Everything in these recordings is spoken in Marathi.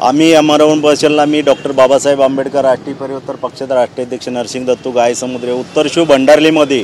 आम्ही अमरावती बसला मी डॉक्टर बाबासाहेब आंबेडकर राष्ट्रीय परिवर्तन पक्षाचे राष्ट्रीय अध्यक्ष नरसिंह दत्तू गायसमुद्रे उत्तर शिव भंडारलीमध्ये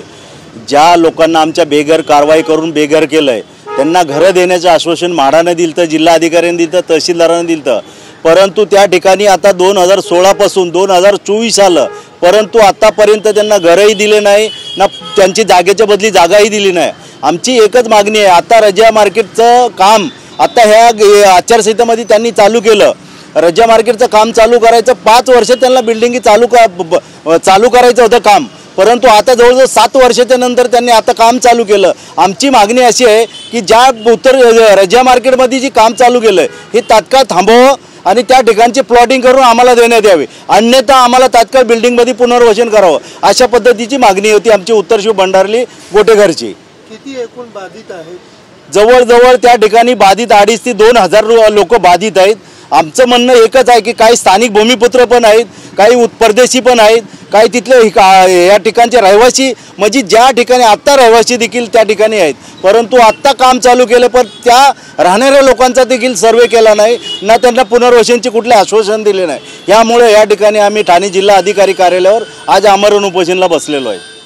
ज्या लोकांना आमच्या बेघर कारवाई करून बेघर केलं आहे त्यांना घरं देण्याचं आश्वासन म्हाडाने दिलं, जिल्हाधिकाऱ्यांनी दिलं, तहसीलदारांनी दिलं, परंतु त्या ठिकाणी आता 2016 पासून 2024 आलं, परंतु आतापर्यंत त्यांना घरही दिले नाही ना त्यांची जागेच्या बदली जागाही दिली नाही। आमची एकच मागणी आहे, आता रजा मार्केटचं काम आता ह्या आचारसंहितेमध्ये त्यांनी चालू केलं। रजा मार्केटचं काम चालू करायचं 5 वर्ष त्यांना बिल्डिंगी चालू करायचं होतं काम, परंतु आता जवळजवळ 7 वर्षाच्या नंतर त्यांनी आता काम चालू केलं। आमची मागणी अशी आहे की ज्या रजा मार्केटमध्ये जी काम चालू केलं हे तात्काळ थांबवावं आणि त्या ठिकाणची प्लॉटिंग करून आम्हाला देण्यात यावे, अन्यथा आम्हाला तात्काळ बिल्डिंगमध्ये पुनर्वसन करावं, अशा पद्धतीची मागणी होती आमची उत्तर शिव भंडारली गोटेघरची। किती एकूण बाधित आहेत? जवळजवळ त्या ठिकाणी बाधित 2,500 ते 2,000 लोक बाधित आहेत। आमचं म्हणणं एकच आहे की काही स्थानिक भूमिपुत्र पण आहेत, काही परदेशी पण आहेत, काही तिथले या ठिकाणचे रहिवासी म्हणजे ज्या ठिकाणी आत्ता रहिवासी देखील त्या ठिकाणी आहेत, परंतु आत्ता काम चालू केलं पण त्या राहणाऱ्या लोकांचा देखील सर्वे केला नाही ना त्यांना पुनर्वसनाचे कुठले आश्वासन दिले नाही। यामुळे या ठिकाणी आम्ही ठाणे जिल्हा अधिकारी कार्यालयावर आज आमरण उपोषणाला बसलेलो आहे।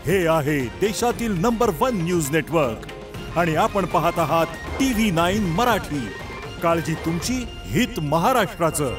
हे आहे देशातील नंबर 1 न्यूज नेटवर्क आणि आपण पाहत आहात TV9 मराठी। काळजी तुमची, हित महाराष्ट्राचं।